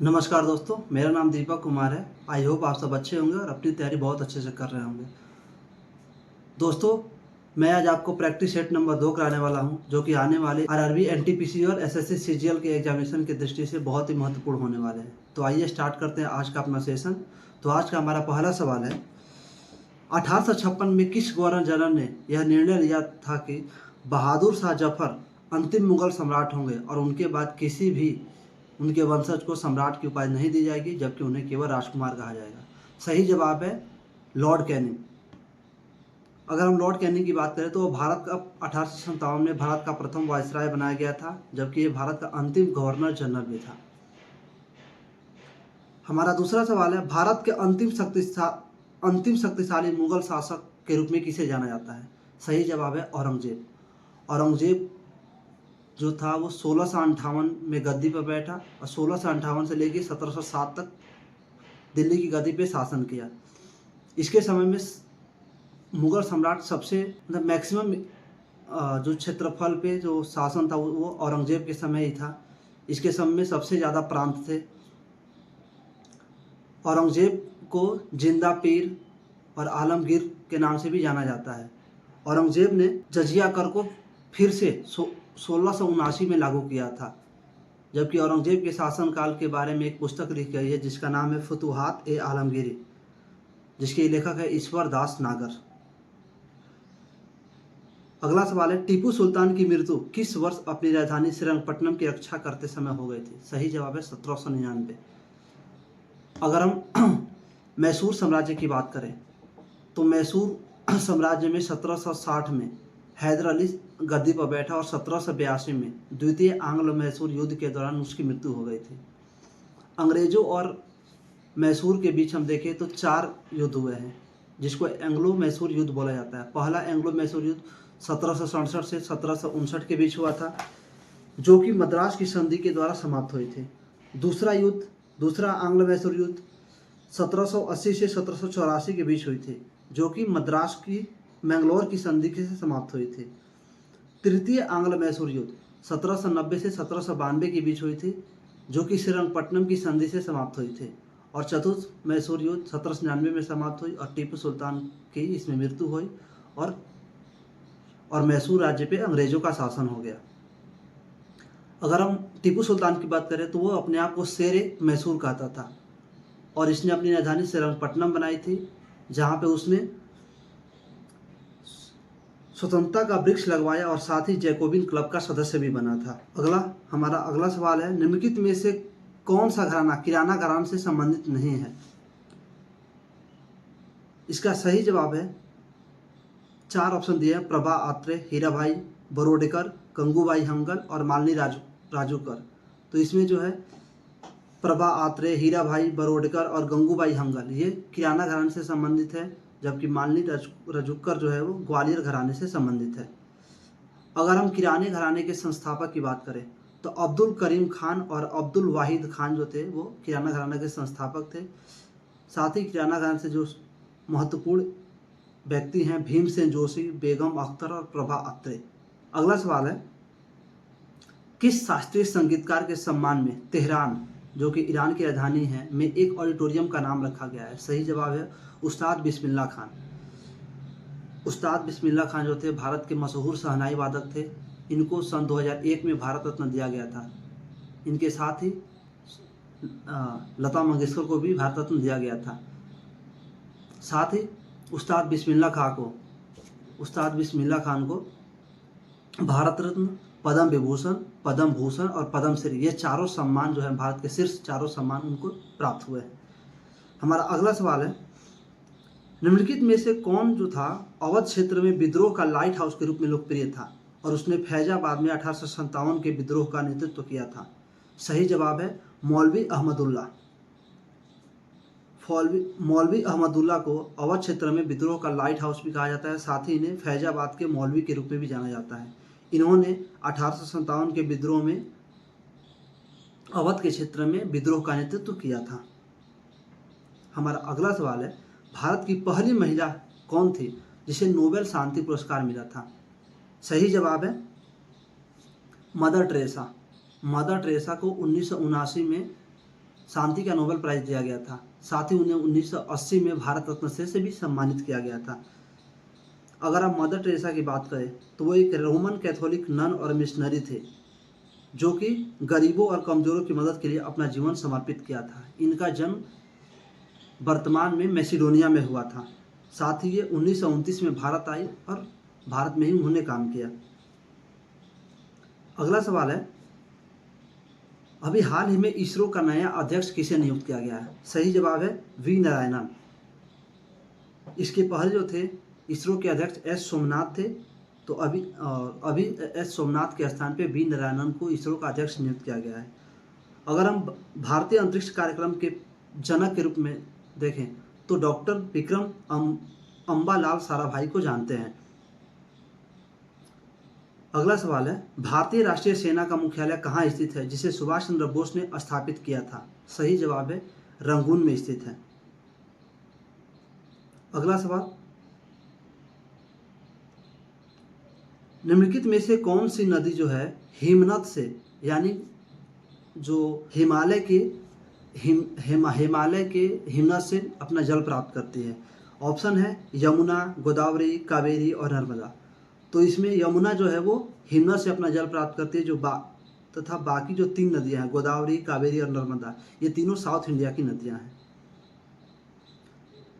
नमस्कार दोस्तों, मेरा नाम दीपक कुमार है। आई होप आप सब अच्छे होंगे और अपनी तैयारी बहुत अच्छे से कर रहे होंगे। दोस्तों, मैं आज आपको प्रैक्टिस सेट नंबर 2 कराने वाला हूं, जो कि आने वाले आरआरबी, एनटीपीसी और एसएससी सीजीएल के एग्जामिनेशन की दृष्टि से बहुत ही महत्वपूर्ण होने वाले हैं। तो आइए स्टार्ट करते हैं आज का अपना सेशन। तो आज का हमारा पहला सवाल है, 1856 में किस गवर्नर जनरल ने यह निर्णय लिया था कि बहादुर शाह जफर अंतिम मुगल सम्राट होंगे और उनके बाद किसी भी उनके वंशज को सम्राट की उपाधि नहीं दी जाएगी, जबकि उन्हें केवल राजकुमार कहा जाएगा? सही जवाब है लॉर्ड कैनिंग। अगर हम लॉर्ड कैनिंग की बात करें तो भारत का 1857 में भारत का प्रथम वायसराय बनाया गया था, जबकि ये भारत का अंतिम गवर्नर जनरल भी था। हमारा दूसरा सवाल है, भारत के अंतिम शक्तिशाली मुगल शासक के रूप में किसे जाना जाता है? सही जवाब है औरंगजेब। औरंगजेब जो था वो 1658 में गद्दी पर बैठा और 1658 से लेकर 1707 तक दिल्ली की गद्दी पे शासन किया। इसके समय में मुगल सम्राट सबसे मतलब मैक्सिमम जो क्षेत्रफल पे जो शासन था वो औरंगजेब के समय ही था। इसके समय में सबसे ज़्यादा प्रांत थे। औरंगजेब को जिंदा पीर और आलमगीर के नाम से भी जाना जाता है। औरंगजेब ने जजिया कर को फिर से 1679 में लागू किया था, जबकि औरंगजेब के शासनकाल के बारे में एक पुस्तक लिखी गई है जिसका नाम है फुतुहात ए आलमगीरी, जिसके लेखक है ईश्वर दास नागर। अगला सवाल है, टीपू सुल्तान की मृत्यु किस वर्ष अपनी राजधानी श्रीरंगपट्टनम की रक्षा करते समय हो गई थी? सही जवाब है 1799। अगर हम मैसूर साम्राज्य की बात करें तो मैसूर साम्राज्य में 1760 में हैदर अली गद्दी पर बैठा और 1782 में द्वितीय आंग्ल मैसूर युद्ध के दौरान उसकी मृत्यु हो गई थी। अंग्रेजों और मैसूर के बीच हम देखें तो 4 युद्ध हुए हैं, जिसको एंग्लो मैसूर युद्ध बोला जाता है। पहला एंग्लो मैसूर युद्ध 1767 से 1759 के बीच हुआ था, जो कि मद्रास की संधि के द्वारा समाप्त हुए थे। दूसरा आंग्ल मैसूर युद्ध 1780 से 1784 के बीच हुई थी, जो कि मद्रास की मैंगलोर की संधि से समाप्त हुई थी। तृतीय आंग्ल मैसूर युद्ध 1790 से 1792 के बीच हुई थी, जो कि श्रीरंगपट्टनम की संधि से समाप्त हुई थी। और चतुर्थ मैसूर युद्ध 1799 में समाप्त हुई और टीपू सुल्तान की इसमें मृत्यु हुई और मैसूर राज्य पे अंग्रेजों का शासन हो गया। अगर हम टीपू सुल्तान की बात करें तो वो अपने आप को शेर मैसूर कहता था और इसने अपनी राजधानी श्रीरंगपट्टनम बनाई थी, जहाँ पे उसने स्वतंत्रता का वृक्ष लगवाया और साथ ही जैकोबिन क्लब का सदस्य भी बना था। हमारा अगला सवाल है, निम्नलिखित में से कौन सा घराना किराना घराने से संबंधित नहीं है? इसका सही जवाब है, 4 ऑप्शन दिए हैं, प्रभा आत्रे, हीराभाई बरोडेकर, गंगूबाई हंगल और मालिनी राजूकर। तो इसमें जो है प्रभा आत्रे, हीराभाई बरोडेकर और गंगूबाई हंगल ये किराना घराने से संबंधित है, जबकि मालिनी राजूकर जो है वो ग्वालियर घराने से संबंधित है। अगर हम किराने घराने के संस्थापक की बात करें तो अब्दुल करीम खान और अब्दुल वाहिद खान जो थे वो किराना घराना के संस्थापक थे। साथ ही किराना घराने से जो महत्वपूर्ण व्यक्ति हैं भीमसेन जोशी, बेगम अख्तर और प्रभा अत्रे। अगला सवाल है, किस शास्त्रीय संगीतकार के सम्मान में तेहरान, जो कि ईरान की राजधानी है, में एक ऑडिटोरियम का नाम रखा गया है? सही जवाब है उस्ताद बिस्मिल्लाह खान। उस्ताद बिस्मिल्लाह खान जो थे भारत के मशहूर शहनाई वादक थे। इनको सन 2001 में भारत रत्न दिया गया था। इनके साथ ही लता मंगेशकर को भी भारत रत्न दिया गया था। साथ ही उस्ताद बिस्मिल्लाह खान को भारत रत्न, पद्म विभूषण, पद्म भूषण और पद्मश्री ये चारों सम्मान जो है भारत के शीर्ष चारों सम्मान उनको प्राप्त हुए हैं। हमारा अगला सवाल है, निम्नलिखित में से कौन जो था अवध क्षेत्र में विद्रोह का लाइट हाउस के रूप में लोकप्रिय था और उसने फैजाबाद में 1857 के विद्रोह का नेतृत्व किया था? सही जवाब है मौलवी अहमदुल्ला। मौलवी अहमदुल्ला को अवध क्षेत्र में विद्रोह का लाइट हाउस भी कहा जाता है। साथ ही इन्हें फैजाबाद के मौलवी के रूप में भी जाना जाता है। इन्होंने 1857 के विद्रोह में अवध के क्षेत्र में विद्रोह का नेतृत्व किया था। हमारा अगला सवाल है, भारत की पहली महिला कौन थी जिसे नोबेल शांति पुरस्कार मिला था? सही जवाब है मदर टेरेसा। मदर टेरेसा को 1979 में शांति का नोबेल प्राइज दिया गया था। साथ ही उन्हें 1980 में भारत रत्न से भी सम्मानित किया गया था। अगर आप मदर टेरेसा की बात करें तो वो एक रोमन कैथोलिक नन और मिशनरी थे जो कि गरीबों और कमज़ोरों की मदद के लिए अपना जीवन समर्पित किया था। इनका जन्म वर्तमान में मैसिडोनिया में हुआ था। साथ ही ये 1929 में भारत आई और भारत में ही उन्होंने काम किया। अगला सवाल है, अभी हाल ही में इसरो का नया अध्यक्ष किसे नियुक्त किया गया है? सही जवाब है वी नारायणन। इसके पहले जो थे इसरो के अध्यक्ष एस सोमनाथ थे, तो अभी एस सोमनाथ के स्थान पे वी नारायणन को इसरो का अध्यक्ष नियुक्त किया गया है। अगर हम भारतीय अंतरिक्ष कार्यक्रम के जनक के रूप में देखें तो डॉक्टर विक्रम अम्बालाल साराभाई को जानते हैं। अगला सवाल है, भारतीय राष्ट्रीय सेना का मुख्यालय कहाँ स्थित है जिसे सुभाष चंद्र बोस ने स्थापित किया था? सही जवाब है रंगून में स्थित है। अगला सवाल, निम्नलिखित में से कौन सी नदी जो है हिमनद से, यानी जो हिमालय के हिमनद से अपना जल प्राप्त करती है? ऑप्शन है यमुना, गोदावरी, कावेरी और नर्मदा। तो इसमें यमुना जो है वो हिमनद से अपना जल प्राप्त करती है, तथा बाकी जो 3 नदियां हैं गोदावरी, कावेरी और नर्मदा, ये तीनों साउथ इंडिया की नदियां हैं।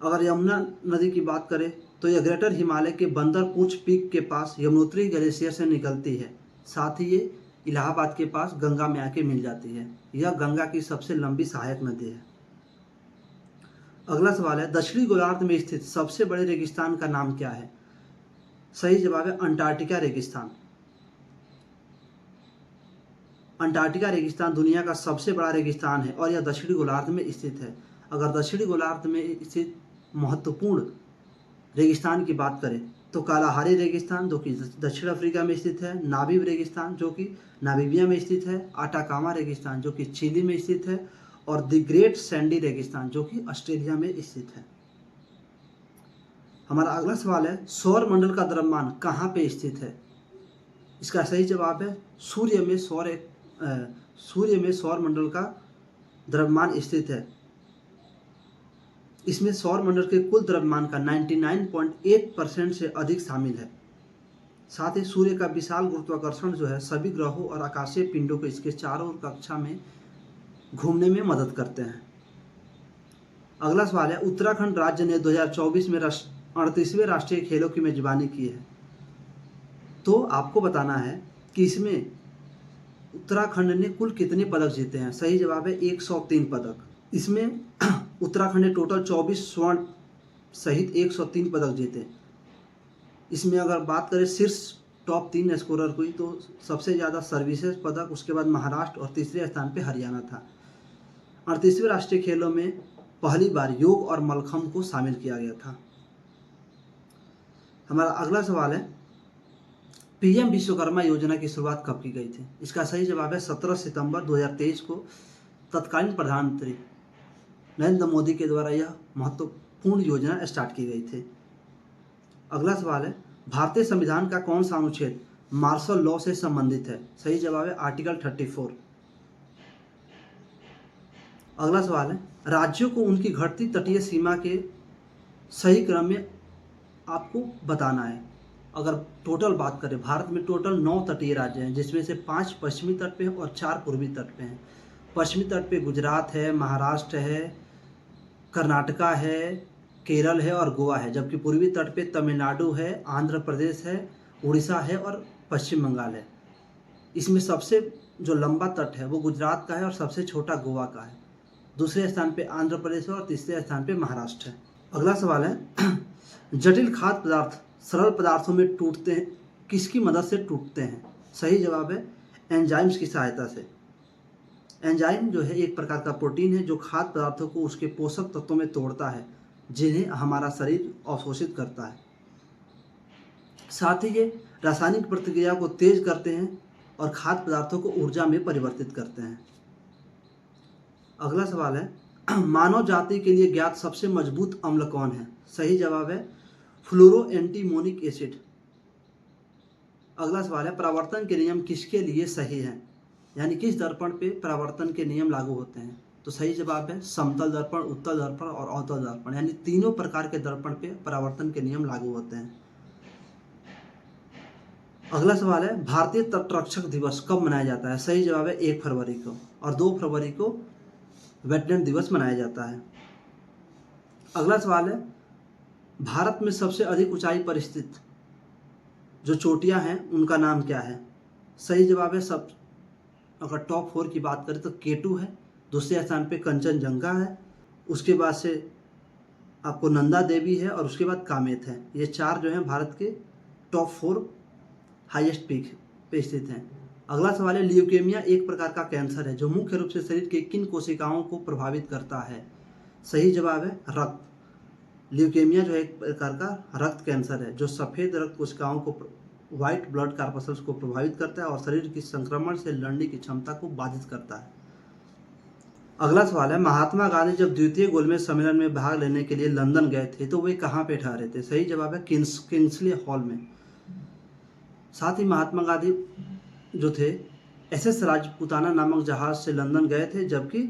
अगर यमुना नदी की बात करें तो यह ग्रेटर हिमालय के बंदरपूछ पीक के पास यमुनोत्री ग्लेशियर से निकलती है। साथ ही ये इलाहाबाद के पास गंगा में आके मिल जाती है। यह गंगा की सबसे लंबी सहायक नदी है। अगला सवाल है, दक्षिणी गोलार्ध में स्थित सबसे बड़े रेगिस्तान का नाम क्या है? सही जवाब है अंटार्कटिका रेगिस्तान। अंटार्कटिका रेगिस्तान दुनिया का सबसे बड़ा रेगिस्तान है और यह दक्षिणी गोलार्ध में स्थित है। अगर दक्षिणी गोलार्ध में स्थित महत्वपूर्ण रेगिस्तान की बात करें तो कालाहारी रेगिस्तान जो कि दक्षिण अफ्रीका में स्थित है, नामीब रेगिस्तान जो कि नामीबिया में स्थित है, आटाकामा रेगिस्तान जो कि चिली में स्थित है और द ग्रेट सैंडी रेगिस्तान जो कि ऑस्ट्रेलिया में स्थित है। हमारा अगला सवाल है, सौर मंडल का द्रव्यमान कहाँ पे स्थित है? इसका सही जवाब है सूर्य में सौर मंडल का द्रव्यमान स्थित है। इसमें सौर मंडल के कुल द्रव्यमान का 99.8% से अधिक शामिल है। साथ ही सूर्य का विशाल गुरुत्वाकर्षण जो है सभी ग्रहों और आकाशीय पिंडों को इसके चारों ओर कक्षा में घूमने में मदद करते हैं। अगला सवाल है, उत्तराखंड राज्य ने 2024 में 38वें राष्ट्रीय खेलों की मेजबानी की है। तो आपको बताना है कि इसमें उत्तराखंड ने कुल कितने पदक जीते हैं? सही जवाब है 103 पदक। इसमें उत्तराखंड ने टोटल 24 स्वर्ण सहित 103 पदक जीते। इसमें अगर बात करें शीर्ष टॉप 3 स्कोरर हुई तो सबसे ज़्यादा सर्विसेज पदक, उसके बाद महाराष्ट्र और तीसरे स्थान पे हरियाणा था। 38वें राष्ट्रीय खेलों में पहली बार योग और मलखम्ब को शामिल किया गया था। हमारा अगला सवाल है, पीएम विश्वकर्मा योजना की शुरुआत कब की गई थी? इसका सही जवाब है 17 सितंबर 2023 को तत्कालीन प्रधानमंत्री नरेंद्र मोदी के द्वारा यह महत्वपूर्ण योजना स्टार्ट की गई थी। अगला सवाल है, भारतीय संविधान का कौन सा अनुच्छेद मार्शल लॉ से संबंधित है? सही जवाब है आर्टिकल 34। अगला सवाल है, राज्यों को उनकी घटती तटीय सीमा के सही क्रम में आपको बताना है। अगर टोटल बात करें, भारत में टोटल 9 तटीय राज्य हैं जिसमें से 5 पश्चिमी तट पे और 4 पूर्वी तट पे हैं। पश्चिमी तट पे गुजरात है, महाराष्ट्र है, कर्नाटका है, केरल है और गोवा है, जबकि पूर्वी तट पे तमिलनाडु है, आंध्र प्रदेश है, उड़ीसा है और पश्चिम बंगाल है। इसमें सबसे जो लंबा तट है वो गुजरात का है और सबसे छोटा गोवा का है। दूसरे स्थान पे आंध्र प्रदेश है और तीसरे स्थान पे महाराष्ट्र है। अगला सवाल है, जटिल खाद्य पदार्थ सरल पदार्थों में टूटते हैं, किसकी मदद से टूटते हैं? सही जवाब है एंजाइम्स की सहायता से। एंजाइम जो है एक प्रकार का प्रोटीन है जो खाद्य पदार्थों को उसके पोषक तत्वों में तोड़ता है जिन्हें हमारा शरीर अवशोषित करता है। साथ ही ये रासायनिक प्रतिक्रिया को तेज करते हैं और खाद्य पदार्थों को ऊर्जा में परिवर्तित करते हैं। अगला सवाल है, मानव जाति के लिए ज्ञात सबसे मजबूत अम्ल कौन है? सही जवाब है फ्लोरोएंटीमोनिक एसिड। अगला सवाल है, परावर्तन के नियम किसके लिए सही हैं? यानी किस दर्पण पे परावर्तन के नियम लागू होते हैं? तो सही जवाब है समतल दर्पण, उत्तल दर्पण और अवतल दर्पण, यानी तीनों प्रकार के दर्पण पे परावर्तन के नियम लागू होते हैं। अगला सवाल है भारतीय तटरक्षक दिवस कब मनाया जाता है? सही जवाब है 1 फरवरी को, और 2 फरवरी को वेटलैंड दिवस मनाया जाता है। अगला सवाल है भारत में सबसे अधिक ऊंचाई पर स्थित जो चोटियां हैं उनका नाम क्या है? सही जवाब है सब, अगर टॉप 4 की बात करें तो केटू है, दूसरे स्थान पे कंचनजंगा है, उसके बाद से आपको नंदा देवी है, और उसके बाद कामेत है। ये 4 जो हैं भारत के टॉप 4 हाईएस्ट पीक पे स्थित हैं। अगला सवाल है ल्यूकेमिया एक प्रकार का कैंसर है जो मुख्य रूप से शरीर के किन कोशिकाओं को प्रभावित करता है? सही जवाब है रक्त। ल्यूकेमिया जो है एक प्रकार का रक्त कैंसर है जो सफ़ेद रक्त कोशिकाओं को, व्हाइट ब्लड कॉर्पस्कल्स को प्रभावित करता है और शरीर की संक्रमण से लड़ने की क्षमता को बाधित करता है। अगला सवाल है महात्मा गांधी जब द्वितीय गोलमेज सम्मेलन में भाग लेने के लिए लंदन गए थे तो वे कहाँ पे ठहरे थे? सही जवाब है किंग्सले हॉल में। साथ ही महात्मा गांधी जो थे SS राजपूताना नामक जहाज से लंदन गए थे, जबकि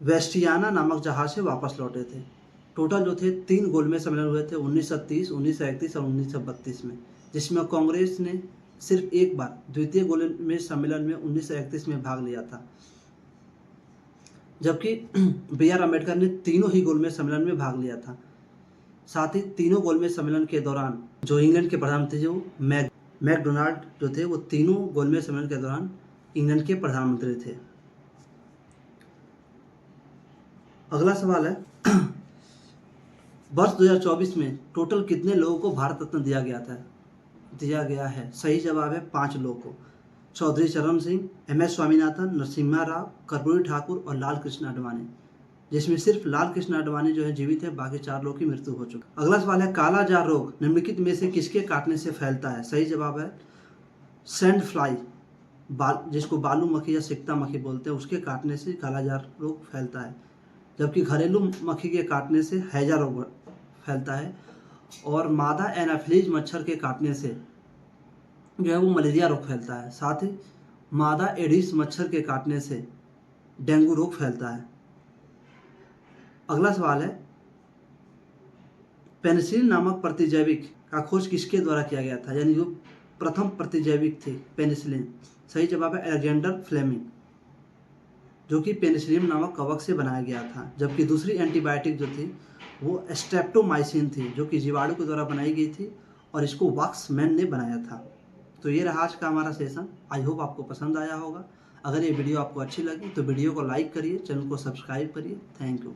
वेस्टियाना नामक जहाज से वापस लौटे थे। टोटल जो थे 3 गोलमेज सम्मेलन हुए थे 1930, 1931 और 1932 में, जिसमें कांग्रेस ने सिर्फ एक बार द्वितीय गोलमेज सम्मेलन में 1931 में भाग लिया था, जबकि BR अम्बेडकर ने तीनों ही गोलमेज सम्मेलन में भाग लिया था। साथ ही तीनों गोलमेज सम्मेलन के दौरान जो इंग्लैंड के प्रधानमंत्री जो मैकडोनाल्ड जो थे वो तीनों गोलमेज सम्मेलन के दौरान इंग्लैंड के प्रधानमंत्री थे। अगला सवाल है वर्ष 2024 में टोटल कितने लोगों को भारत रत्न दिया गया है? सही जवाब है 5 लोगों को, चौधरी चरण सिंह, MS स्वामीनाथन, नरसिम्हा राव, कर्पूरी ठाकुर और लाल कृष्ण आडवाणी, जिसमें सिर्फ लाल कृष्ण आडवाणी जो है जीवित है, बाकी 4 लोगों की मृत्यु हो चुकी। अगला सवाल है काला जार रोग निम्नलिखित में से किसके काटने से फैलता है? सही जवाब है सैंड फ्लाई, जिसको बालू मक्खी या सिकता मक्खी बोलते हैं, उसके काटने से काला जार रोग फैलता है, जबकि घरेलू मक्खी के काटने से हैजा रोग फैलता है, और मादा एनाफिलीज मच्छर के काटने से जो है वो मलेरिया रोग फैलता है। साथ ही मादा एडिस मच्छर के काटने से डेंगू रोग फैलता है। अगला सवाल है पेनिसिलिन नामक प्रतिजैविक का खोज किसके द्वारा किया गया था? यानी जो प्रथम प्रतिजैविक थे पेनिसिलिन, सही जवाब है अलेक्जेंडर फ्लेमिंग, जो कि पेनिसिलिन नामक कवक से बनाया गया था। जबकि दूसरी एंटीबायोटिक जो थी वो स्ट्रेप्टोमाइसिन थी, जो कि जीवाणु के द्वारा बनाई गई थी, और इसको वॉक्समैन ने बनाया था। तो ये रहा आज का हमारा सेशन। आई होप आपको पसंद आया होगा। अगर ये वीडियो आपको अच्छी लगी तो वीडियो को लाइक करिए, चैनल को सब्सक्राइब करिए। Thank you.